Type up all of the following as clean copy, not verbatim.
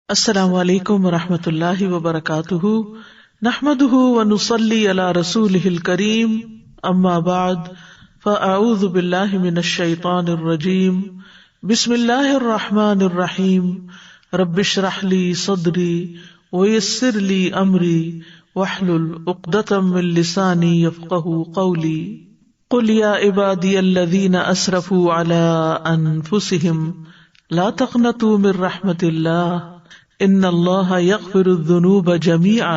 السلام علیکم ورحمۃ اللہ وبرکاتہ، نحمده ونصلی علی رسولہ الکریم، اما بعد فاعوذ باللہ من الشیطان الرجیم، بسم اللہ الرحمن الرحیم، رب اشرح لی صدری ویسر لی امری واحلل عقدۃ من لسانی یفقہوا قولی، قل یا عبادی الذین اسرفوا علی انفسہم لا تقنطوا من رحمۃ اللہ ان اللہ یغفر الذنوب جمیعا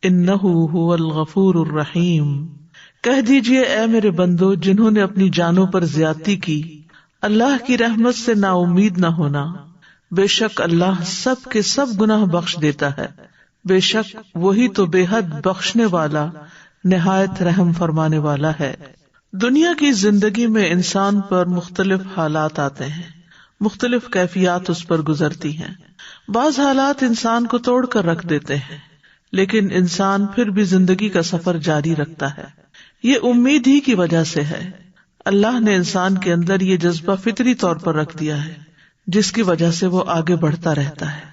انہ هو الغفور الرحیم۔ کہہ دیجئے اے میرے بندو جنہوں نے اپنی جانوں پر زیادتی کی، اللہ کی رحمت سے نا امید نہ ہونا، بے شک اللہ سب کے سب گناہ بخش دیتا ہے، بے شک وہی تو بے حد بخشنے والا نہایت رحم فرمانے والا ہے۔ دنیا کی زندگی میں انسان پر مختلف حالات آتے ہیں، مختلف کیفیات اس پر گزرتی ہیں۔ بعض حالات انسان کو توڑ کر رکھ دیتے ہیں، لیکن انسان پھر بھی زندگی کا سفر جاری رکھتا ہے۔ یہ امید ہی کی وجہ سے ہے۔ اللہ نے انسان کے اندر یہ جذبہ فطری طور پر رکھ دیا ہے، جس کی وجہ سے وہ آگے بڑھتا رہتا ہے۔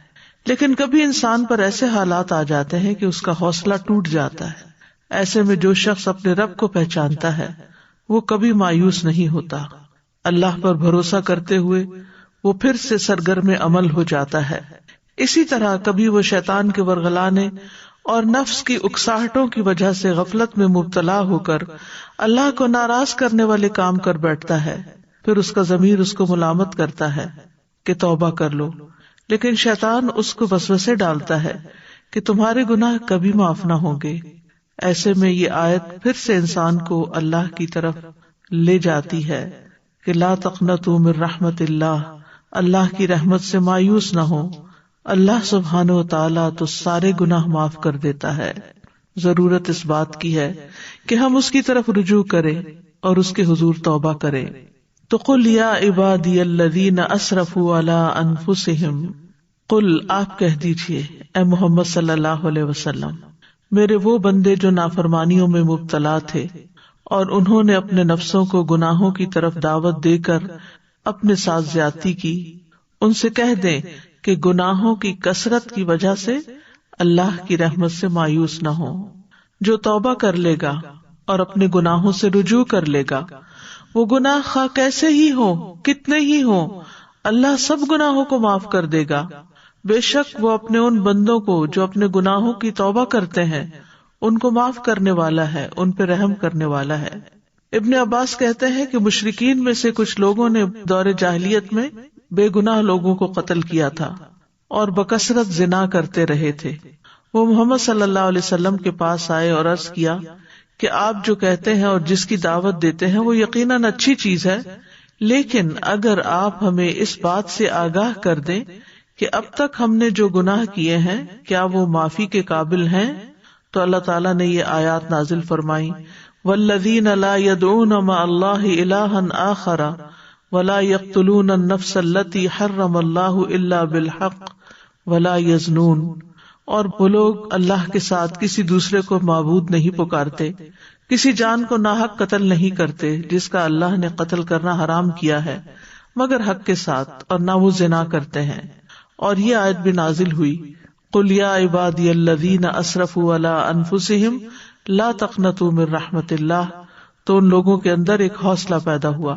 لیکن کبھی انسان پر ایسے حالات آ جاتے ہیں کہ اس کا حوصلہ ٹوٹ جاتا ہے۔ ایسے میں جو شخص اپنے رب کو پہچانتا ہے وہ کبھی مایوس نہیں ہوتا، اللہ پر بھروسہ کرتے ہوئے وہ پھر سے سرگرم عمل ہو جاتا ہے۔ اسی طرح کبھی وہ شیطان کے ورغلانے اور نفس کی اکساہٹوں کی وجہ سے غفلت میں مبتلا ہو کر اللہ کو ناراض کرنے والے کام کر بیٹھتا ہے، پھر اس کا ضمیر اس کو ملامت کرتا ہے کہ توبہ کر لو، لیکن شیطان اس کو وسوسے ڈالتا ہے کہ تمہارے گناہ کبھی معاف نہ ہوں گے۔ ایسے میں یہ آیت پھر سے انسان کو اللہ کی طرف لے جاتی ہے کہ لا تقنطوا من رحمت اللہ، اللہ کی رحمت سے مایوس نہ ہو، اللہ سبحانہ و تعالیٰ تو سارے گناہ معاف کر دیتا ہے۔ ضرورت اس بات کی ہے کہ ہم اس کی طرف رجوع کریں اور اس کے حضور توبہ کریں۔ تو قل یا عبادی الذین اسرفوا علی انفسہم، قل آپ کہہ دیجئے اے محمد صلی اللہ علیہ وسلم، میرے وہ بندے جو نافرمانیوں میں مبتلا تھے اور انہوں نے اپنے نفسوں کو گناہوں کی طرف دعوت دے کر اپنے ساتھ زیادتی کی، ان سے کہہ دیں کہ گناہوں کی کثرت کی وجہ سے اللہ کی رحمت سے مایوس نہ ہو۔ جو توبہ کر لے گا اور اپنے گناہوں سے رجوع کر لے گا، وہ گناہ خواہ کیسے ہی ہوں، کتنے ہی ہوں، اللہ سب گناہوں کو معاف کر دے گا۔ بے شک وہ اپنے ان بندوں کو جو اپنے گناہوں کی توبہ کرتے ہیں ان کو معاف کرنے والا ہے، ان پہ رحم کرنے والا ہے۔ ابن عباس کہتے ہیں کہ مشرکین میں سے کچھ لوگوں نے دور جاہلیت میں بے گناہ لوگوں کو قتل کیا تھا اور بکثرت زنا کرتے رہے تھے۔ وہ محمد صلی اللہ علیہ وسلم کے پاس آئے اور عرض کیا کہ آپ جو کہتے ہیں اور جس کی دعوت دیتے ہیں وہ یقیناً اچھی چیز ہے، لیکن اگر آپ ہمیں اس بات سے آگاہ کر دیں کہ اب تک ہم نے جو گناہ کیے ہیں کیا وہ معافی کے قابل ہیں، تو اللہ تعالیٰ نے یہ آیات نازل فرمائی، والذین لا يدعون مع اللہ الہا آخر ولا يقتلون النفس التي حرم اللہ الا بالحق ولا يزنون، اور وہ لوگ اللہ کے ساتھ کسی دوسرے کو معبود نہیں پکارتے، کسی جان کو ناحق قتل نہیں کرتے جس کا اللہ نے قتل کرنا حرام کیا ہے مگر حق کے ساتھ، اور نہ وہ زنا کرتے ہیں۔ اور یہ آیت بھی نازل ہوئی، قل یا عبادی الذین اسرفوا علی انفسہم لا تقنطوا من رحمت اللہ، تو ان لوگوں کے اندر ایک حوصلہ پیدا ہوا۔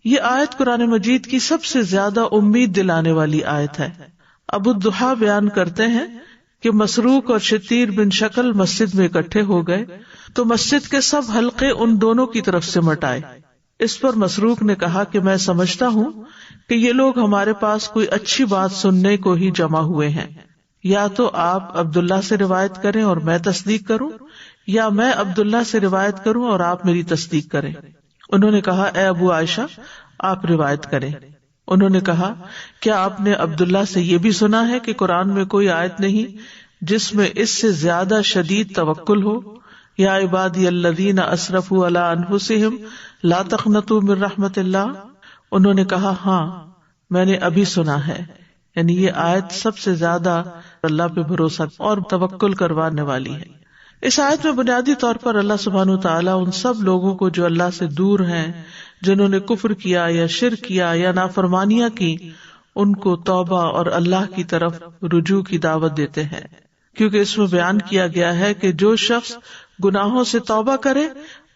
یہ آیت قرآن مجید کی سب سے زیادہ امید دلانے والی آیت ہے۔ ابو الضحیٰ بیان کرتے ہیں کہ مسروق اور شتیر بن شکل مسجد میں اکٹھے ہو گئے تو مسجد کے سب حلقے ان دونوں کی طرف سے مٹائے۔ اس پر مسروق نے کہا کہ میں سمجھتا ہوں کہ یہ لوگ ہمارے پاس کوئی اچھی بات سننے کو ہی جمع ہوئے ہیں، یا تو آپ عبداللہ سے روایت کریں اور میں تصدیق کروں، یا میں عبداللہ سے روایت کروں اور آپ میری تصدیق کریں۔ انہوں نے کہا اے ابو عائشہ آپ روایت کریں۔ انہوں نے کہا کیا آپ نے عبداللہ سے یہ بھی سنا ہے کہ قرآن میں کوئی آیت نہیں جس میں اس سے زیادہ شدید توکل ہو، یا عبادی الذین اسرفوا علی انفسہم لا تقنطوا من رحمت اللہ؟ انہوں نے کہا ہاں میں نے ابھی سنا ہے، یعنی یہ آیت سب سے زیادہ اللہ پہ بھروسہ اور توکل کروانے والی ہے۔ اس آیت میں بنیادی طور پر اللہ سبحانہ وتعالیٰ ان سب لوگوں کو جو اللہ سے دور ہیں، جنہوں نے کفر کیا یا شرک کیا یا نافرمانیاں کی، ان کو توبہ اور اللہ کی طرف رجوع کی دعوت دیتے ہیں، کیونکہ اس میں بیان کیا گیا ہے کہ جو شخص گناہوں سے توبہ کرے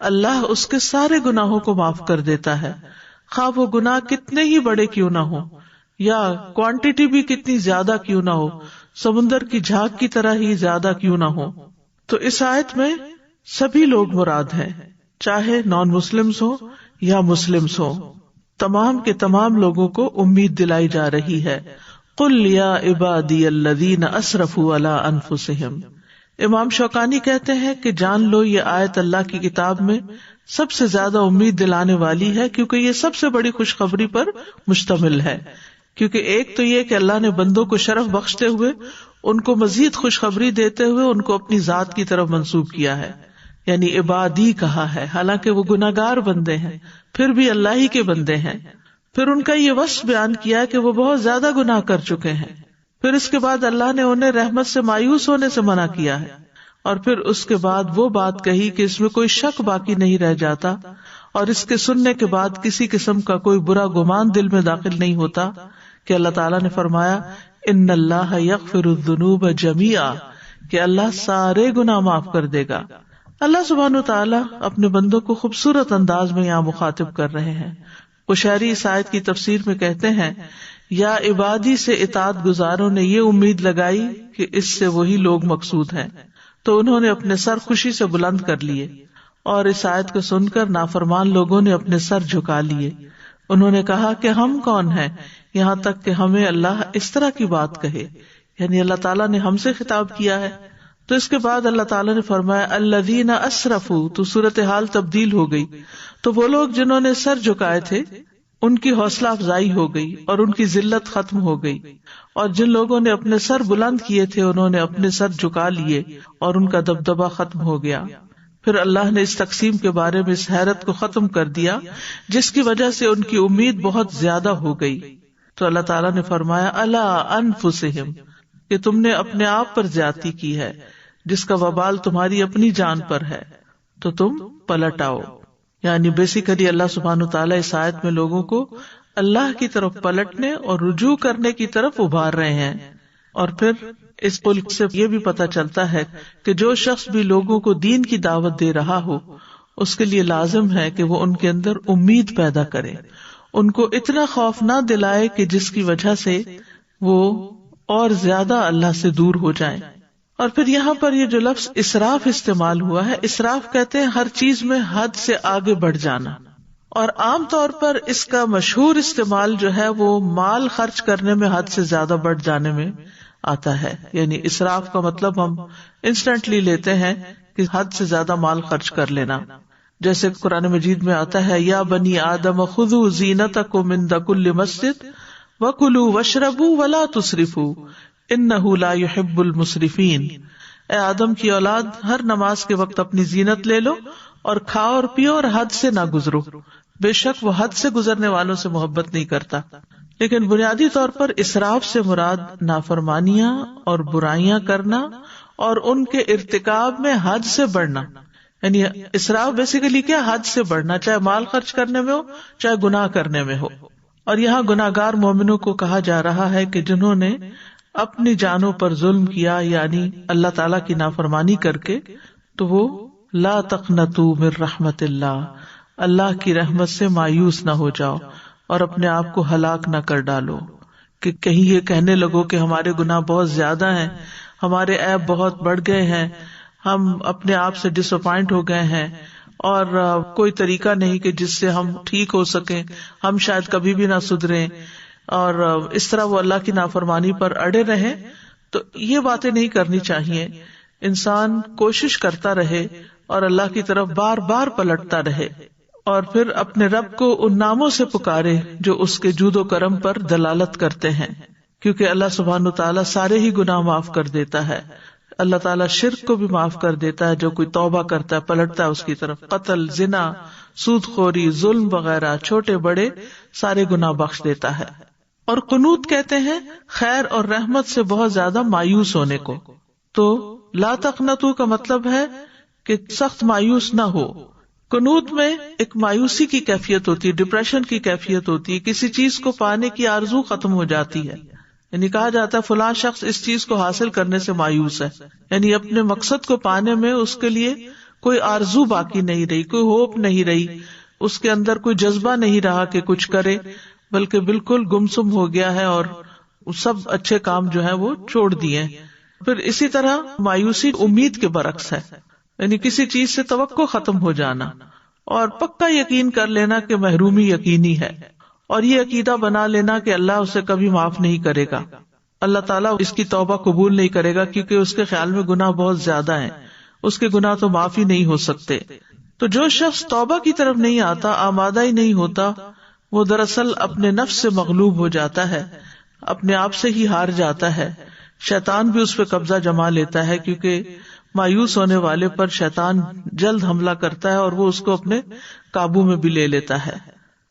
اللہ اس کے سارے گناہوں کو معاف کر دیتا ہے، خواہ وہ گناہ کتنے ہی بڑے کیوں نہ ہو یا کوانٹٹی بھی کتنی زیادہ کیوں نہ ہو، سمندر کی جھاگ کی طرح ہی زیادہ کیوں نہ ہو۔ تو اس آیت میں سبھی لوگ مراد ہیں، چاہے نان مسلمز ہو یا مسلمز ہو، تمام کے تمام لوگوں کو امید دلائی جا رہی ہے۔ قل یا عبادی الذین اسرفوا علی انفسہم۔ امام شوکانی کہتے ہیں کہ جان لو یہ آیت اللہ کی کتاب میں سب سے زیادہ امید دلانے والی ہے، کیونکہ یہ سب سے بڑی خوشخبری پر مشتمل ہے۔ کیونکہ ایک تو یہ کہ اللہ نے بندوں کو شرف بخشتے ہوئے ان کو مزید خوشخبری دیتے ہوئے ان کو اپنی ذات کی طرف منسوب کیا ہے، یعنی عبادی کہا ہے، حالانکہ وہ گناہگار بندے ہیں پھر بھی اللہ ہی کے بندے ہیں۔ پھر ان کا یہ وصف بیان کیا کہ وہ بہت زیادہ گناہ کر چکے ہیں، پھر اس کے بعد اللہ نے انہیں رحمت سے مایوس ہونے سے منع کیا ہے، اور پھر اس کے بعد وہ بات کہی کہ اس میں کوئی شک باقی نہیں رہ جاتا، اور اس کے سننے کے بعد کسی قسم کا کوئی برا گمان دل میں داخل نہیں ہوتا، کہ اللہ تعالیٰ نے فرمایا ان اللہ یغفر الذنوب جميعا، کہ اللہ سارے گناہ معاف کر دے گا۔ اللہ سبحانہ وتعالیٰ اپنے بندوں کو خوبصورت انداز میں یہاں مخاطب کر رہے ہیں۔ قشیری اس آیت کی تفسیر میں کہتے ہیں یا عبادی سے اطاعت گزاروں نے یہ امید لگائی کہ اس سے وہی لوگ مقصود ہیں، تو انہوں نے اپنے سر خوشی سے بلند کر لیے، اور اس آیت کو سن کر نافرمان لوگوں نے اپنے سر جھکا لیے۔ انہوں نے کہا کہ ہم کون ہیں یہاں تک کہ ہمیں اللہ اس طرح کی بات کہے، یعنی اللہ تعالیٰ نے ہم سے خطاب کیا ہے۔ تو اس کے بعد اللہ تعالیٰ نے فرمایا الذین اسرفوا، تو صورتحال تبدیل ہو گئی، تو وہ لوگ جنہوں نے سر جھکائے تھے ان کی حوصلہ افزائی ہو گئی اور ان کی ذلت ختم ہو گئی، اور جن لوگوں نے اپنے سر بلند کیے تھے انہوں نے اپنے سر جھکا لیے اور ان کا دبدبہ ختم ہو گیا۔ پھر اللہ نے اس تقسیم کے بارے میں اس حیرت کو ختم کر دیا جس کی وجہ سے ان کی امید بہت زیادہ ہو گئی۔ تو اللہ تعالیٰ نے فرمایا الا انفسہم، کہ تم نے اپنے آپ پر زیادتی کی ہے، جس کا وبال تمہاری اپنی جان پر ہے، تو تم پلٹ آؤ۔ یعنی بیسیکلی اللہ سبحانہ تعالیٰ اس آیت میں لوگوں کو اللہ کی طرف پلٹنے اور رجوع کرنے کی طرف ابھار رہے ہیں۔ اور پھر اس ملک سے یہ بھی پتہ چلتا ہے کہ جو شخص بھی لوگوں کو دین کی دعوت دے رہا ہو اس کے لیے لازم ہے کہ وہ ان کے اندر امید پیدا کرے، ان کو اتنا خوف نہ دلائے کہ جس کی وجہ سے وہ اور زیادہ اللہ سے دور ہو جائیں۔ اور پھر یہاں پر یہ جو لفظ اسراف استعمال ہوا ہے، اسراف کہتے ہیں ہر چیز میں حد سے آگے بڑھ جانا، اور عام طور پر اس کا مشہور استعمال جو ہے وہ مال خرچ کرنے میں حد سے زیادہ بڑھ جانے میں آتا ہے۔ یعنی اسراف کا مطلب ہم انسٹنٹلی لیتے ہیں کہ حد سے زیادہ مال خرچ کر لینا، جیسے قرآن مجید میں آتا ہے یا بنی آدم خذوا زینتکم عند کل مسجد وکلوا واشربوا ولا تسرفوا انہ لا یحب المسرفین۔ اے آدم کی اولاد، ہر نماز کے وقت اپنی زینت لے لو اور کھاؤ اور پیو اور حد سے نہ گزرو، بے شک وہ حد سے گزرنے والوں سے محبت نہیں کرتا۔ لیکن بنیادی طور پر اسراف سے مراد نافرمانیاں اور برائیاں کرنا اور ان کے ارتکاب میں حد سے بڑھنا، یعنی اسراف بیسیکلی کیا، حد سے بڑھنا، چاہے مال خرچ کرنے میں ہو چاہے گناہ کرنے میں ہو۔ اور یہاں گناہگار مومنوں کو کہا جا رہا ہے کہ جنہوں نے اپنی جانوں پر ظلم کیا، یعنی اللہ تعالیٰ کی نافرمانی کر کے، تو وہ لا تقنطوا من رحمت اللہ کی رحمت سے مایوس نہ ہو جاؤ اور اپنے آپ کو ہلاک نہ کر ڈالو کہ کہیں یہ کہنے لگو کہ ہمارے گناہ بہت زیادہ ہیں، ہمارے عیب بہت بڑھ گئے ہیں، ہم اپنے آپ سے ڈس اپوائنٹ ہو گئے ہیں اور کوئی طریقہ نہیں کہ جس سے ہم ٹھیک ہو سکیں، ہم شاید کبھی بھی نہ سدھریں، اور اس طرح وہ اللہ کی نافرمانی پر اڑے رہیں۔ تو یہ باتیں نہیں کرنی چاہیے۔ انسان کوشش کرتا رہے اور اللہ کی طرف بار بار پلٹتا رہے، اور پھر اپنے رب کو ان ناموں سے پکارے جو اس کے جود و کرم پر دلالت کرتے ہیں، کیونکہ اللہ سبحانہ تعالیٰ سارے ہی گناہ معاف کر دیتا ہے۔ اللہ تعالیٰ شرک کو بھی معاف کر دیتا ہے، جو کوئی توبہ کرتا ہے پلٹتا ہے اس کی طرف، قتل، زنا، سود خوری، ظلم وغیرہ چھوٹے بڑے سارے گناہ بخش دیتا ہے۔ اور قنوت کہتے ہیں خیر اور رحمت سے بہت زیادہ مایوس ہونے کو۔ تو لا تقنطوا کا مطلب ہے کہ سخت مایوس نہ ہو، قنوت میں ایک مایوسی کی کیفیت ہوتی ہے، ڈپریشن کی کیفیت ہوتی ہے، کسی چیز کو پانے کی آرزو ختم ہو جاتی ہے. یعنی کہا جاتا ہے فلاں شخص اس چیز کو حاصل کرنے سے مایوس ہے، یعنی اپنے مقصد کو پانے میں اس کے لیے کوئی آرزو باقی نہیں رہی، کوئی ہوپ نہیں رہی، اس کے اندر کوئی جذبہ نہیں رہا کہ کچھ کرے، بلکہ بالکل گمسم ہو گیا ہے اور سب اچھے کام جو ہے وہ چھوڑ دیے. پھر اسی طرح مایوسی امید کے برعکس ہے، یعنی کسی چیز سے توقع ختم ہو جانا اور پکا یقین کر لینا کہ محرومی یقینی ہے، اور یہ عقیدہ بنا لینا کہ اللہ اسے کبھی معاف نہیں کرے گا، اللہ تعالیٰ اس کی توبہ قبول نہیں کرے گا کیونکہ اس کے خیال میں گناہ بہت زیادہ ہیں، اس کے گناہ تو معاف ہی نہیں ہو سکتے. تو جو شخص توبہ کی طرف نہیں آتا، آمادہ ہی نہیں ہوتا، وہ دراصل اپنے نفس سے مغلوب ہو جاتا ہے، اپنے آپ سے ہی ہار جاتا ہے. شیطان بھی اس پہ قبضہ جما لیتا ہے کیونکہ مایوس ہونے والے پر شیطان جلد حملہ کرتا ہے اور وہ اس کو اپنے قابو میں بھی لے لیتا ہے.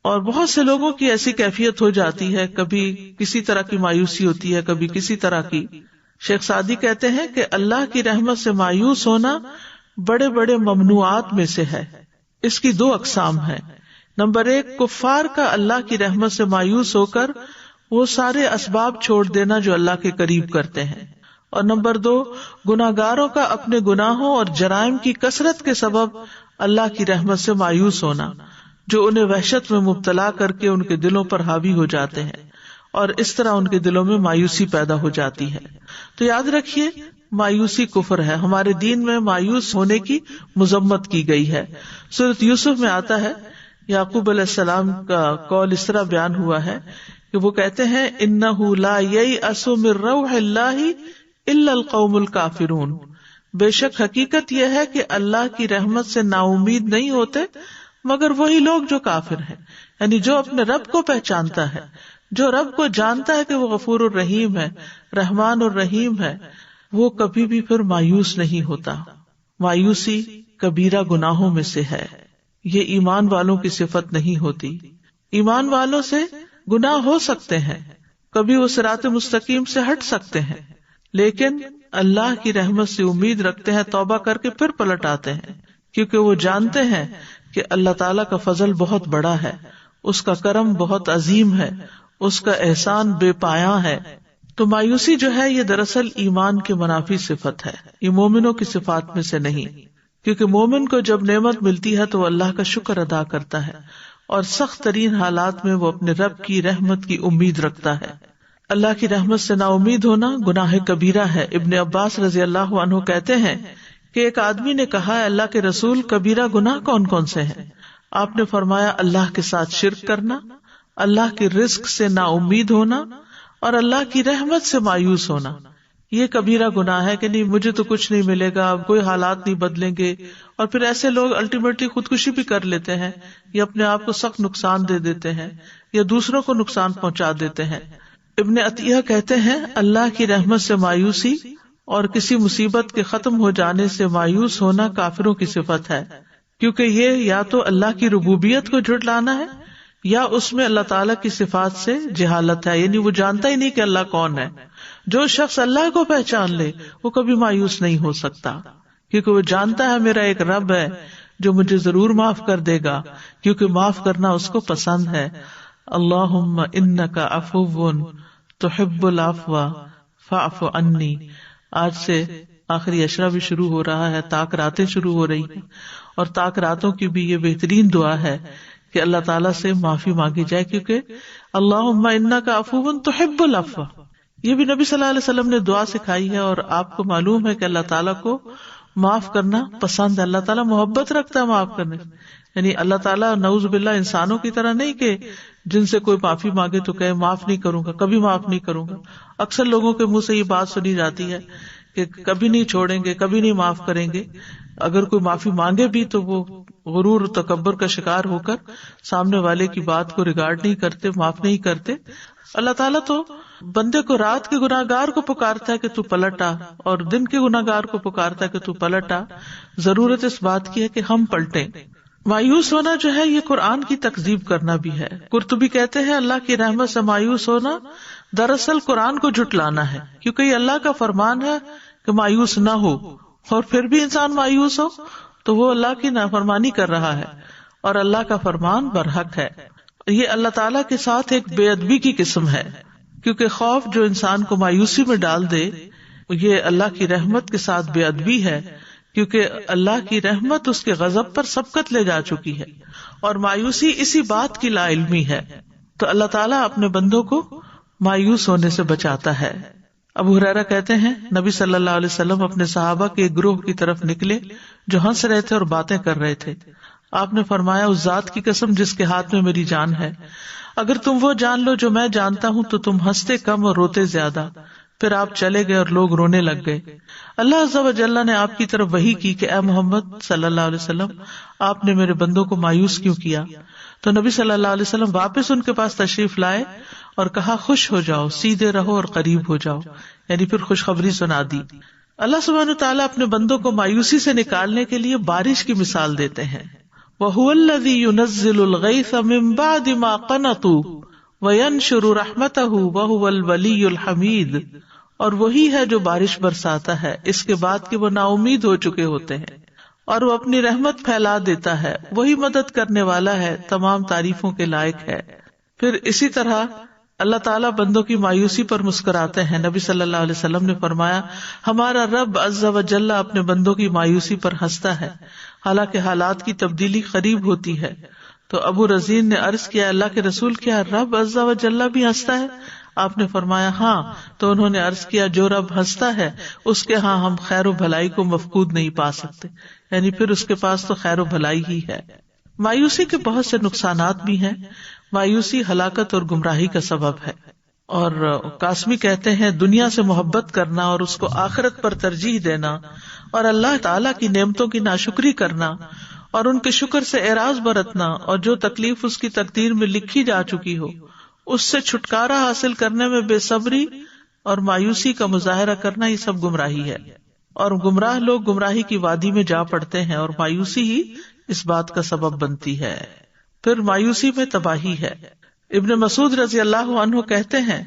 اور بہت سے لوگوں کی ایسی کیفیت ہو جاتی ہے، کبھی کسی طرح کی مایوسی ہوتی ہے، کبھی کسی طرح کی. شیخ سعدی کہتے ہیں کہ اللہ کی رحمت سے مایوس ہونا بڑے بڑے ممنوعات میں سے ہے. اس کی 2 اقسام ہیں. نمبر 1، کفار کا اللہ کی رحمت سے مایوس ہو کر وہ سارے اسباب چھوڑ دینا جو اللہ کے قریب کرتے ہیں. اور نمبر 2، گناہگاروں کا اپنے گناہوں اور جرائم کی کثرت کے سبب اللہ کی رحمت سے مایوس ہونا، جو انہیں وحشت میں مبتلا کر کے ان کے دلوں پر حاوی ہو جاتے ہیں اور اس طرح ان کے دلوں میں مایوسی پیدا ہو جاتی ہے. تو یاد رکھیے مایوسی کفر ہے. ہمارے دین میں مایوس ہونے کی مذمت کی گئی ہے. سورۃ یوسف میں آتا ہے، یعقوب علیہ السلام کا قول اس طرح بیان ہوا ہے کہ وہ کہتے ہیں انہ لا ییأس من روح اللہ الا القوم الکافرون. بے شک حقیقت یہ ہے کہ اللہ کی رحمت سے نا امید نہیں ہوتے مگر وہی لوگ جو کافر ہیں. یعنی جو اپنے رب کو پہچانتا ہے، جو رب کو جانتا ہے کہ وہ غفور الرحیم ہے، رحمان الرحیم ہے، وہ کبھی بھی پھر مایوس نہیں ہوتا. مایوسی کبیرہ گناہوں میں سے ہے، یہ ایمان والوں کی صفت نہیں ہوتی. ایمان والوں سے گناہ ہو سکتے ہیں، کبھی وہ صراط مستقیم سے ہٹ سکتے ہیں، لیکن اللہ کی رحمت سے امید رکھتے ہیں، توبہ کر کے پھر پلٹ آتے ہیں، کیونکہ وہ جانتے ہیں کہ اللہ تعالیٰ کا فضل بہت بڑا ہے، اس کا کرم بہت عظیم ہے، اس کا احسان بے پایاں ہے. تو مایوسی جو ہے یہ دراصل ایمان کے منافی صفت ہے، یہ مومنوں کی صفات میں سے نہیں. کیونکہ مومن کو جب نعمت ملتی ہے تو وہ اللہ کا شکر ادا کرتا ہے اور سخت ترین حالات میں وہ اپنے رب کی رحمت کی امید رکھتا ہے. اللہ کی رحمت سے نا امید ہونا گناہ کبیرہ ہے. ابن عباس رضی اللہ عنہ کہتے ہیں کہ ایک آدمی نے کہا ہے اللہ کے رسول کبیرہ گناہ کون کون سے ہیں؟ آپ نے فرمایا اللہ کے ساتھ شرک کرنا، اللہ کے رزق سے نا امید ہونا اور اللہ کی رحمت سے مایوس ہونا. یہ کبیرہ گناہ ہے کہ نہیں مجھے تو کچھ نہیں ملے گا، کوئی حالات نہیں بدلیں گے، اور پھر ایسے لوگ الٹیمیٹلی خودکشی بھی کر لیتے ہیں یا اپنے آپ کو سخت نقصان دے دیتے ہیں یا دوسروں کو نقصان پہنچا دیتے ہیں. ابن عطیہ کہتے ہیں اللہ کی رحمت سے مایوسی اور کسی مصیبت کے ختم ہو جانے سے مایوس ہونا کافروں کی صفت ہے، کیونکہ یہ یا تو اللہ کی ربوبیت کو جھٹلانا ہے یا اس میں اللہ تعالیٰ کی صفات سے جہالت ہے، یعنی وہ جانتا ہی نہیں کہ اللہ کون ہے. جو شخص اللہ کو پہچان لے وہ کبھی مایوس نہیں ہو سکتا، کیونکہ وہ جانتا ہے میرا ایک رب ہے جو مجھے ضرور معاف کر دے گا، کیونکہ معاف کرنا اس کو پسند ہے. اللہم انک عفو تحب العفو فاعف عنی. آج سے آخری عشرہ بھی شروع ہو رہا ہے، طاق راتیں شروع ہو رہی ہیں، اور طاق راتوں کی بھی یہ بہترین دعا ہے کہ اللہ تعالیٰ سے معافی مانگی جائے، کیونکہ اللہم انک عفو تحب العفو یہ بھی نبی صلی اللہ علیہ وسلم نے دعا سکھائی ہے. اور آپ کو معلوم ہے کہ اللہ تعالیٰ کو معاف کرنا پسند ہے، اللہ تعالیٰ محبت رکھتا ہے معاف کرنے، یعنی اللہ تعالیٰ نعوذ باللہ انسانوں کی طرح نہیں کہ جن سے کوئی معافی مانگے تو کہے معاف نہیں کروں گا، کبھی معاف نہیں کروں گا. اکثر لوگوں کے منہ سے یہ بات سنی جاتی ہے کہ کبھی نہیں چھوڑیں گے، کبھی نہیں معاف کریں گے. اگر کوئی معافی مانگے بھی تو وہ غرور و تکبر کا شکار ہو کر سامنے والے کی بات کو ریگارڈ نہیں کرتے، معاف نہیں کرتے. اللہ تعالیٰ تو بندے کو رات کے گناہگار کو پکارتا ہے کہ تو پلٹ آ، اور دن کے گناہگار کو پکارتا ہے کہ تو پلٹ آ. ضرورت اس بات کی ہے کہ ہم پلٹیں. مایوس ہونا جو ہے یہ قرآن کی تکذیب کرنا بھی ہے. قرطبی کہتے ہیں اللہ کی رحمت سے مایوس ہونا دراصل قرآن کو جھٹلانا ہے، کیونکہ یہ اللہ کا فرمان ہے کہ مایوس نہ ہو، اور پھر بھی انسان مایوس ہو تو وہ اللہ کی نافرمانی کر رہا ہے اور اللہ کا فرمان برحق ہے. یہ اللہ تعالیٰ کے ساتھ ایک بے ادبی کی قسم ہے، کیونکہ خوف جو انسان کو مایوسی میں ڈال دے یہ اللہ کی رحمت کے ساتھ بے ادبی ہے، کیونکہ اللہ کی رحمت اس کے غضب پر سبقت لے جا چکی ہے، اور مایوسی اسی بات کی لا علمی ہے. تو اللہ تعالیٰ اپنے بندوں کو مایوس ہونے سے بچاتا ہے. ابو ہریرہ کہتے ہیں نبی صلی اللہ علیہ وسلم اپنے صحابہ کے ایک گروہ کی طرف نکلے جو ہنس رہے تھے اور باتیں کر رہے تھے. آپ نے فرمایا اس ذات کی قسم جس کے ہاتھ میں میری جان ہے، اگر تم وہ جان لو جو میں جانتا ہوں تو تم ہنستے کم اور روتے زیادہ. پھر آپ چلے گئے اور لوگ رونے لگ گئے. اللہ عز و جل نے آپ کی طرف وحی کی کہ اے محمد صلی اللہ علیہ وسلم آپ نے میرے بندوں کو مایوس کیوں کیا؟ تو نبی صلی اللہ علیہ وسلم واپس ان کے پاس تشریف لائے اور کہا خوش ہو جاؤ، سیدھے رہو اور قریب ہو جاؤ، یعنی پھر خوشخبری سنا دی. اللہ سبحانہ وتعالیٰ اپنے بندوں کو مایوسی سے نکالنے کے لیے بارش کی مثال دیتے ہیں. وَهُوَ الَّذِي يُنَزِّلُ الْغَيْثَ مِن بَعْدِ مَا قَنَطُوا وَيَنشُرُ رَحْمَتَهُ وَهُوَ الْوَلِيُّ الْحَمِيدُ، اور وہی ہے جو بارش برساتا ہے اس کے بعد کہ وہ نا امید ہو چکے ہوتے ہیں، اور وہ اپنی رحمت پھیلا دیتا ہے، وہی مدد کرنے والا ہے، تمام تعریفوں کے لائق ہے. پھر اسی طرح اللہ تعالیٰ بندوں کی مایوسی پر مسکراتے ہیں. نبی صلی اللہ علیہ وسلم نے فرمایا ہمارا رب عز و جل اپنے بندوں کی مایوسی پر ہنستا ہے حالانکہ حالات کی تبدیلی قریب ہوتی ہے. تو ابو رزین نے عرض کیا اللہ کے رسول کیا رب عز و جل بھی ہنستا ہے؟ آپ نے فرمایا ہاں. تو انہوں نے عرض کیا جو رب ہنستا ہے اس کے ہاں ہم خیر و بھلائی کو مفقود نہیں پا سکتے، یعنی پھر اس کے پاس تو خیر و بھلائی ہی ہے. مایوسی کے بہت سے نقصانات بھی ہیں. مایوسی ہلاکت اور گمراہی کا سبب ہے. اور قاسمی کہتے ہیں دنیا سے محبت کرنا اور اس کو آخرت پر ترجیح دینا اور اللہ تعالیٰ کی نعمتوں کی ناشکری کرنا اور ان کے شکر سے اعراض برتنا اور جو تکلیف اس کی تقدیر میں لکھی جا چکی ہو اس سے چھٹکارا حاصل کرنے میں بے صبری اور مایوسی کا مظاہرہ کرنا یہ سب گمراہی ہے. اور گمراہ لوگ گمراہی کی وادی میں جا پڑتے ہیں اور مایوسی ہی اس بات کا سبب بنتی ہے. پھر مایوسی میں تباہی ہے. ابن مسعود رضی اللہ عنہ کہتے ہیں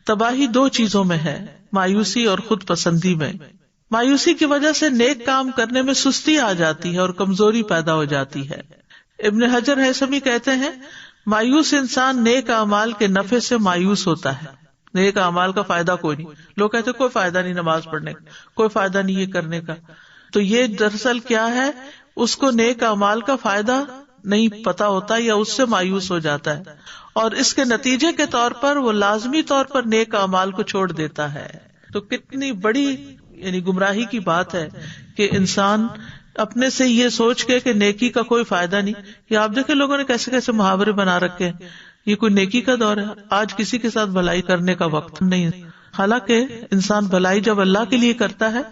تباہی دو چیزوں میں ہے، مایوسی اور خود پسندی میں. مایوسی کی وجہ سے نیک کام کرنے میں سستی آ جاتی ہے اور کمزوری پیدا ہو جاتی ہے. ابن حجر ہیثمی کہتے ہیں مایوس انسان نیک اعمال کے نفع سے مایوس ہوتا ہے. نیک اعمال کا فائدہ کوئی نہیں. لوگ کہتے ہیں کوئی فائدہ نہیں نماز پڑھنے کا، کوئی فائدہ نہیں یہ کرنے کا. تو یہ دراصل کیا ہے، اس کو نیک اعمال کا فائدہ نہیں پتا ہوتا یا اس سے مایوس ہو جاتا ہے، اور اس کے نتیجے کے طور پر وہ لازمی طور پر نیک اعمال کو چھوڑ دیتا ہے. تو کتنی بڑی یعنی گمراہی کی بات ہے کہ انسان اپنے سے یہ سوچ کے کہ نیکی کا کوئی فائدہ نہیں. کہ آپ دیکھیں لوگوں نے کیسے کیسے محاورے بنا رکھے ہیں، یہ کوئی نیکی کا دور ہے، آج کسی کے ساتھ بھلائی کرنے کا وقت نہیں. حالانکہ انسان بھلائی جب اللہ کے لیے کرتا ہے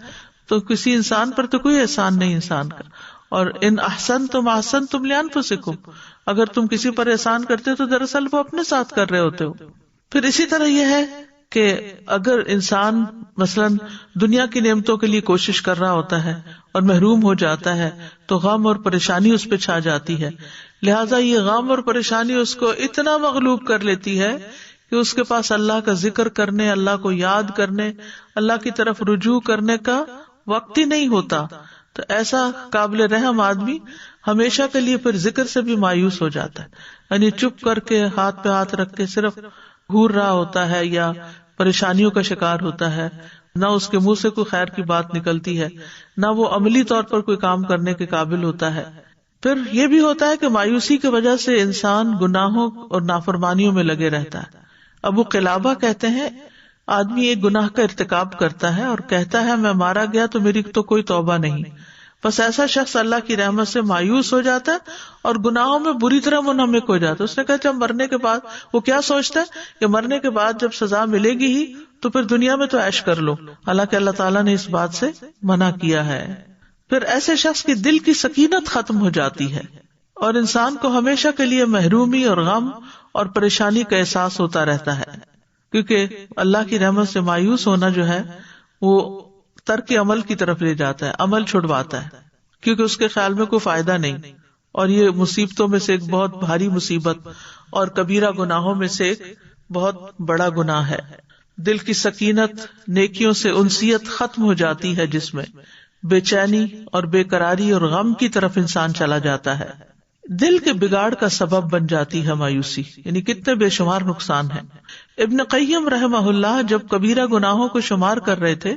تو کسی انسان پر تو کوئی احسان نہیں انسان کا. اور ان احسنتم احسنتم لانفسکم، اگر تم کسی پر احسان کرتے ہو تو دراصل وہ اپنے ساتھ کر رہے ہوتے ہو. پھر اسی طرح یہ ہے کہ اگر انسان مثلاً دنیا کی نعمتوں کے لیے کوشش کر رہا ہوتا ہے اور محروم ہو جاتا ہے تو غم اور پریشانی اس پہ چھا جاتی ہے. لہٰذا یہ غم اور پریشانی اس کو اتنا مغلوب کر لیتی ہے کہ اس کے پاس اللہ کا ذکر کرنے، اللہ کو یاد کرنے، اللہ کی طرف رجوع کرنے کا وقت ہی نہیں ہوتا. تو ایسا قابل رحم آدمی ہمیشہ کے لیے پھر ذکر سے بھی مایوس ہو جاتا ہے، یعنی چپ کر کے ہاتھ پہ ہاتھ رکھ کے صرف گھور رہا ہوتا ہے یا پریشانیوں کا شکار ہوتا ہے. نہ اس کے منہ سے کوئی خیر کی بات نکلتی ہے، نہ وہ عملی طور پر کوئی کام کرنے کے قابل ہوتا ہے. پھر یہ بھی ہوتا ہے کہ مایوسی کی وجہ سے انسان گناہوں اور نافرمانیوں میں لگے رہتا ہے. ابو قلابہ کہتے ہیں آدمی ایک گناہ کا ارتکاب کرتا ہے اور کہتا ہے میں مارا گیا تو میری تو کوئی توبہ نہیں. بس ایسا شخص اللہ کی رحمت سے مایوس ہو جاتا ہے اور گناہوں میں بری طرح منہمک ہو جاتا ہے. اس نے کہا جب مرنے کے بعد وہ کیا سوچتا ہے کہ مرنے کے بعد جب سزا ملے گی ہی تو پھر دنیا میں تو عیش کر لو، حالانکہ اللہ تعالیٰ نے اس بات سے منع کیا ہے. پھر ایسے شخص کی دل کی سکینت ختم ہو جاتی ہے اور انسان کو ہمیشہ کے لیے محرومی اور غم اور پریشانی کا احساس ہوتا رہتا ہے، کیونکہ اللہ کی رحمت سے مایوس ہونا جو ہے وہ ترک عمل کی طرف لے جاتا ہے، عمل چھڑواتا ہے، کیونکہ اس کے خیال میں کوئی فائدہ نہیں. اور یہ مصیبتوں میں سے ایک بہت بھاری مصیبت اور کبیرہ گناہوں میں سے ایک بہت بڑا گناہ ہے. دل کی سکینت، نیکیوں سے انسیت ختم ہو جاتی ہے جس میں بے چینی اور بے قراری اور غم کی طرف انسان چلا جاتا ہے. دل کے بگاڑ کا سبب بن جاتی ہے مایوسی، یعنی کتنے بے شمار نقصان ہیں. ابن قیم رحمہ اللہ جب کبیرہ گناہوں کو شمار کر رہے تھے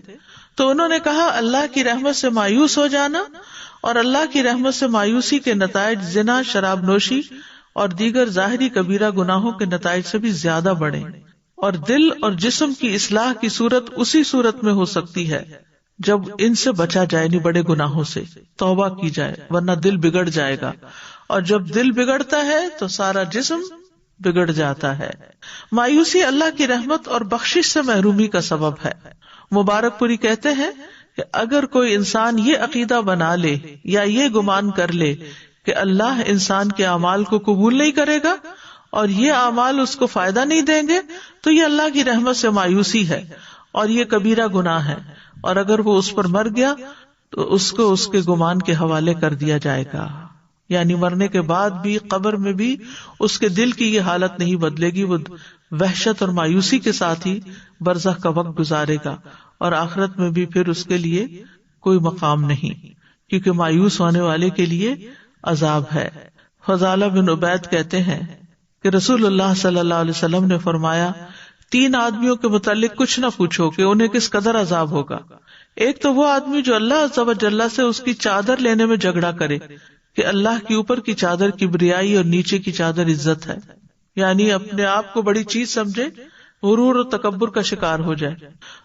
تو انہوں نے کہا اللہ کی رحمت سے مایوس ہو جانا اور اللہ کی رحمت سے مایوسی کے نتائج زنا، شراب نوشی اور دیگر ظاہری کبیرہ گناہوں کے نتائج سے بھی زیادہ بڑے، اور دل اور جسم کی اصلاح کی صورت اسی صورت میں ہو سکتی ہے جب ان سے بچا جائے، نہیں بڑے گناہوں سے توبہ کی جائے، ورنہ دل بگڑ جائے گا، اور جب دل بگڑتا ہے تو سارا جسم بگڑ جاتا ہے. مایوسی اللہ کی رحمت اور بخشش سے محرومی کا سبب ہے. مبارک پوری کہتے ہیں کہ اگر کوئی انسان یہ عقیدہ بنا لے یا یہ گمان کر لے کہ اللہ انسان کے اعمال کو قبول نہیں کرے گا اور یہ اعمال اس کو فائدہ نہیں دیں گے تو یہ اللہ کی رحمت سے مایوسی ہے اور یہ کبیرہ گناہ ہے، اور اگر وہ اس پر مر گیا تو اس کو اس کے گمان کے حوالے کر دیا جائے گا. یعنی مرنے کے بعد بھی قبر میں بھی اس کے دل کی یہ حالت نہیں بدلے گی، وہ وحشت اور مایوسی کے ساتھ ہی برزخ کا وقت گزارے گا، اور آخرت میں بھی پھر اس کے لیے کوئی مقام نہیں، کیونکہ مایوس ہونے والے کے لیے عذاب ہے. فضالہ بن عبید کہتے ہیں کہ رسول اللہ صلی اللہ علیہ وسلم نے فرمایا 3 آدمیوں کے متعلق کچھ نہ پوچھو کہ انہیں کس قدر عذاب ہوگا. ایک تو وہ آدمی جو اللہ عز و جل سے اس کی چادر لینے میں جھگڑا کرے کہ اللہ کے اوپر کی چادر کبریائی اور نیچے کی چادر عزت ہے، یعنی اپنے آپ کو بڑی چیز سمجھے، غرور اور تکبر کا شکار ہو جائے.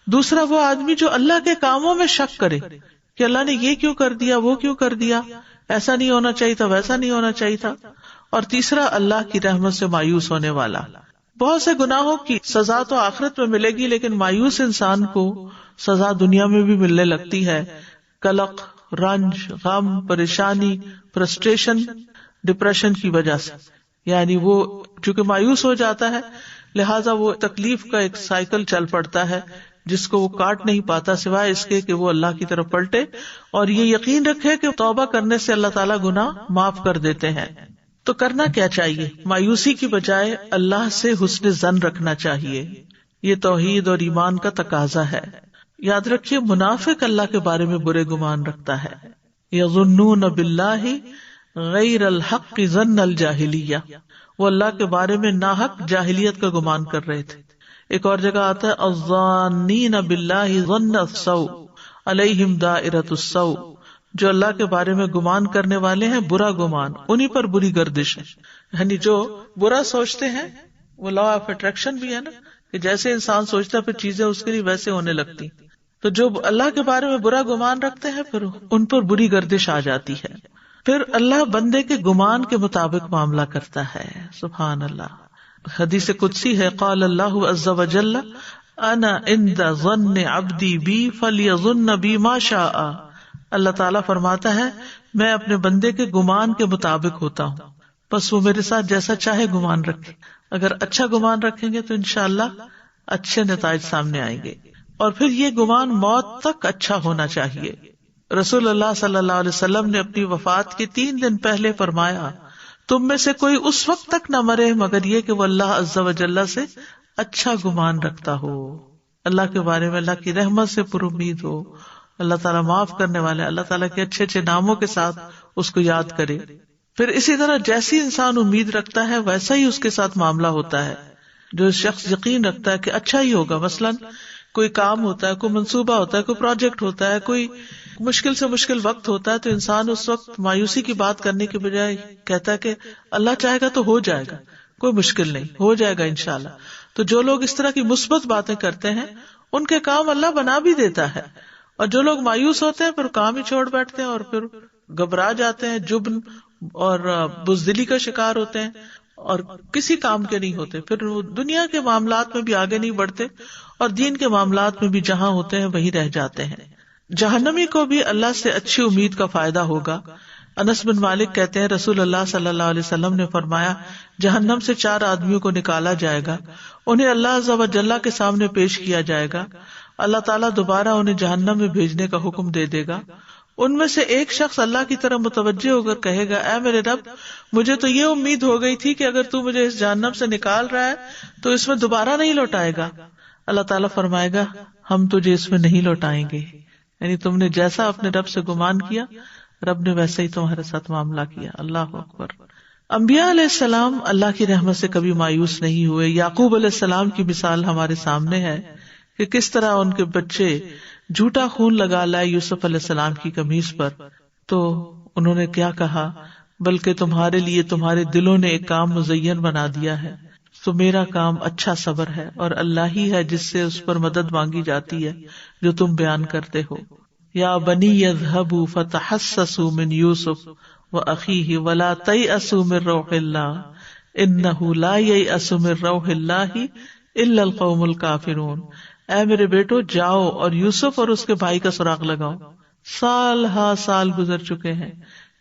دوسرا وہ آدمی جو اللہ کے کاموں میں شک کرے کہ اللہ نے یہ کیوں کر دیا، وہ کیوں کر دیا، ایسا نہیں ہونا چاہیے تھا، ویسا نہیں ہونا چاہیے تھا. اور تیسرا اللہ کی رحمت سے مایوس ہونے والا. بہت سے گناہوں کی سزا تو آخرت میں ملے گی، لیکن مایوس انسان کو سزا دنیا میں بھی ملنے لگتی ہے. قلق، رنج، غم، پریشانی، فرسٹریشن، ڈپریشن کی وجہ سے. یعنی وہ چونکہ مایوس ہو جاتا ہے لہٰذا وہ تکلیف کا ایک سائیکل چل پڑتا ہے جس کو وہ کاٹ نہیں پاتا سوائے اس کے کہ وہ اللہ کی طرف پلٹے اور یہ یقین رکھے کہ توبہ کرنے سے اللہ تعالیٰ گناہ معاف کر دیتے ہیں. تو کرنا کیا چاہیے؟ مایوسی کی بجائے اللہ سے حسن ظن رکھنا چاہیے. یہ توحید اور ایمان کا تقاضا ہے. یاد رکھیے منافق اللہ کے بارے میں برے گمان رکھتا ہے. یظنون باللہ غیر الحق ظن الجاہلیہ، وہ اللہ کے بارے میں ناحق جاہلیت کا گمان کر رہے تھے. ایک اور جگہ آتا ہے الظانین باللہ ظن السوء علیہم دائرۃ السوء، جو اللہ کے بارے میں گمان کرنے والے ہیں برا گمان، انہی پر بری گردش ہے. یعنی جو برا سوچتے ہیں وہ لا آف اٹریکشن بھی ہے نا، کہ جیسے انسان سوچتا ہے پھر چیزیں اس کے لیے ویسے ہونے لگتی. تو جو اللہ کے بارے میں برا گمان رکھتے ہیں پھر ان پر بری گردش آ جاتی ہے. پھر اللہ بندے کے گمان کے مطابق معاملہ کرتا ہے. سبحان اللہ. حدیث قدسی ہے قال اللہ عز وجل انا عند ظن عبدی بی فلیظن بی ما شاء. اللہ تعالیٰ فرماتا ہے میں اپنے بندے کے گمان کے مطابق ہوتا ہوں، بس وہ میرے ساتھ جیسا چاہے گمان رکھے. اگر اچھا گمان رکھیں گے تو انشاءاللہ اچھے نتائج سامنے آئیں گے. اور پھر یہ گمان موت تک اچھا ہونا چاہیے. رسول اللہ صلی اللہ علیہ وسلم نے اپنی وفات کے 3 دن پہلے فرمایا تم میں سے کوئی اس وقت تک نہ مرے مگر یہ کہ وہ اللہ عز و جل سے اچھا گمان رکھتا ہو، اللہ کے بارے میں اللہ کی رحمت سے پر امید ہو، اللہ تعالیٰ معاف کرنے والے، اللہ تعالیٰ کے اچھے اچھے ناموں کے ساتھ اس کو یاد کرے. پھر اسی طرح جیسی انسان امید رکھتا ہے ویسا ہی اس کے ساتھ معاملہ ہوتا ہے. جو شخص یقین رکھتا ہے کہ اچھا ہی ہوگا، مثلاً کوئی کام ہوتا ہے، کوئی منصوبہ ہوتا ہے، کوئی پروجیکٹ ہوتا ہے، کوئی مشکل سے مشکل وقت ہوتا ہے، تو انسان اس وقت مایوسی کی بات کرنے کے بجائے کہتا ہے کہ اللہ چاہے گا تو ہو جائے گا، کوئی مشکل نہیں، ہو جائے گا انشاءاللہ. تو جو لوگ اس طرح کی مثبت باتیں کرتے ہیں ان کے کام اللہ بنا بھی دیتا ہے، اور جو لوگ مایوس ہوتے ہیں پھر کام ہی چھوڑ بیٹھتے ہیں اور پھر گھبرا جاتے ہیں، جبن اور بزدلی کا شکار ہوتے ہیں اور کسی کام کے نہیں ہوتے، پھر وہ دنیا کے معاملات میں بھی آگے نہیں بڑھتے اور دین کے معاملات میں بھی جہاں ہوتے ہیں وہیں رہ جاتے ہیں. جہنمی کو بھی اللہ سے اچھی امید کا فائدہ ہوگا. انس بن مالک کہتے ہیں رسول اللہ صلی اللہ علیہ وسلم نے فرمایا جہنم سے 4 آدمیوں کو نکالا جائے گا، انہیں اللہ عز و جل کے سامنے پیش کیا جائے گا، اللہ تعالیٰ دوبارہ انہیں جہنم میں بھیجنے کا حکم دے دے گا. ان میں سے ایک شخص اللہ کی طرف متوجہ ہو کر کہے گا اے میرے رب مجھے تو یہ امید ہو گئی تھی کہ اگر تو مجھے اس جہنم سے نکال رہا ہے تو اس میں دوبارہ نہیں لوٹائے گا. اللہ تعالیٰ فرمائے گا ہم تجھے اس میں نہیں لوٹائیں گے. یعنی تم نے جیسا اپنے رب سے گمان کیا رب نے ویسے ہی تمہارے ساتھ معاملہ کیا. اللہ اکبر. انبیاء علیہ السلام اللہ کی رحمت سے کبھی مایوس نہیں ہوئے. یعقوب علیہ السلام کی مثال ہمارے سامنے ہے کہ کس طرح ان کے بچے جھوٹا خون لگا لائے یوسف علیہ السلام کی قمیص پر، تو انہوں نے کیا کہا، بلکہ تمہارے لیے تمہارے دلوں نے ایک کام مزین بنا دیا ہے، تو میرا کام اچھا صبر ہے، اور اللہ ہی ہے جس سے اس پر مدد مانگی جاتی ہے جو تم بیان کرتے ہو. یا بنی اذهبوا فتحسسوا من یوسف واخیہ ولا تیأسوا من روح اللہ انہ لا ییأس من روح اللہ الا القوم الکافرون. اے میرے بیٹو جاؤ اور یوسف اور اس کے بھائی کا سراغ لگاؤ. سال ہا سال گزر چکے ہیں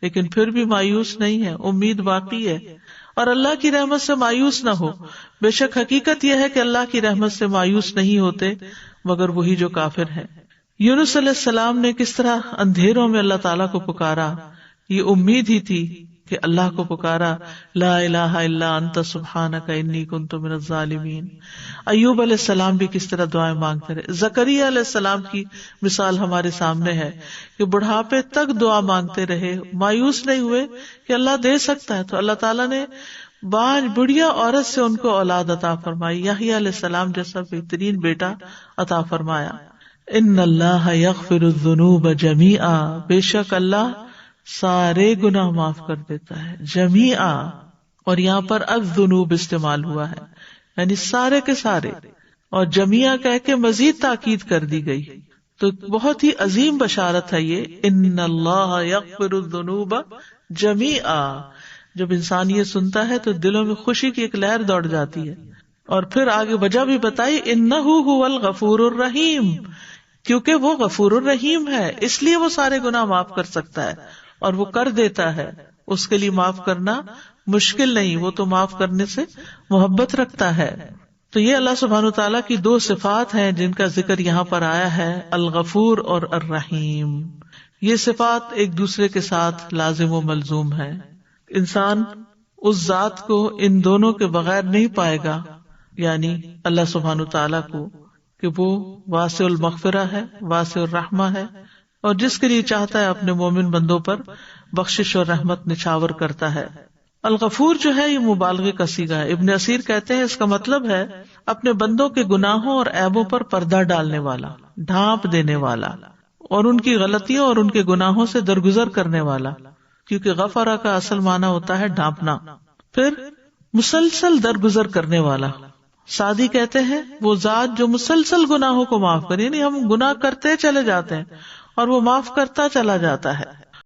لیکن پھر بھی مایوس نہیں ہے، امید باقی ہے، اور اللہ کی رحمت سے مایوس نہ ہو. بے شک حقیقت یہ ہے کہ اللہ کی رحمت سے مایوس نہیں ہوتے مگر وہی جو کافر ہے. یونس علیہ السلام نے کس طرح اندھیروں میں اللہ تعالیٰ کو پکارا، یہ امید ہی تھی کہ اللہ کو پکارا، لا الہ الا انت سبحانک انی کنت من الظالمین. ایوب علیہ السلام بھی کس طرح دعائیں مانگتے رہے. زکریا علیہ السلام کی مثال ہمارے سامنے ہے کہ بڑھاپے تک دعا مانگتے رہے، مایوس نہیں ہوئے کہ اللہ دے سکتا ہے. تو اللہ تعالیٰ نے بعض بڑھیا عورت سے ان کو اولاد عطا فرمائی، یحییٰ علیہ السلام جیسا بہترین بیٹا عطا فرمایا. ان اللہ یغفر الذنوب جمیعا، بے شک اللہ سارے گناہ معاف کر دیتا ہے. جمیعا، اور یہاں پر الذنوب استعمال ہوا ہے یعنی سارے کے سارے، اور جمیعا کہہ کے مزید تاکید کر دی گئی. تو بہت ہی عظیم بشارت ہے یہ، ان اللہ یغفر الذنوب جمیعا. جب انسان یہ سنتا ہے تو دلوں میں خوشی کی ایک لہر دوڑ جاتی ہے. اور پھر آگے وجہ بھی بتائی، انہ هو الغفور الرحیم، کیونکہ وہ غفور الرحیم ہے اس لیے وہ سارے گناہ معاف کر سکتا ہے، اور وہ کر دیتا ہے. اس کے لیے معاف کرنا مشکل نہیں، وہ تو معاف کرنے سے محبت رکھتا ہے. تو یہ اللہ سبحانہ وتعالیٰ کی دو صفات ہیں جن کا ذکر یہاں پر آیا ہے، الغفور اور الرحیم. یہ صفات ایک دوسرے کے ساتھ لازم و ملزوم ہے. انسان اس ذات کو ان دونوں کے بغیر نہیں پائے گا، یعنی اللہ سبحانہ وتعالیٰ کو، کہ وہ واسع المغفرہ ہے، واسع الرحمہ ہے، اور جس کے لیے چاہتا ہے اپنے مومن بندوں پر بخشش اور رحمت نچھاور کرتا ہے. الغفور جو ہے یہ مبالغے کا صیغہ ہے. ابن اسیر کہتے ہیں اس کا مطلب ہے اپنے بندوں کے گناہوں اور عیبوں پر پردہ ڈالنے والا، ڈھانپ دینے والا، اور ان کی غلطیوں اور ان کے گناہوں سے درگزر کرنے والا، کیونکہ غفرہ کا اصل معنی ہوتا ہے ڈھانپنا. پھر مسلسل درگزر کرنے والا. سعدی کہتے ہیں وہ ذات جو مسلسل گناہوں کو معاف کرے، یعنی ہم گناہ کرتے چلے جاتے ہیں اور وہ معاف کرتا چلا جاتا ہے.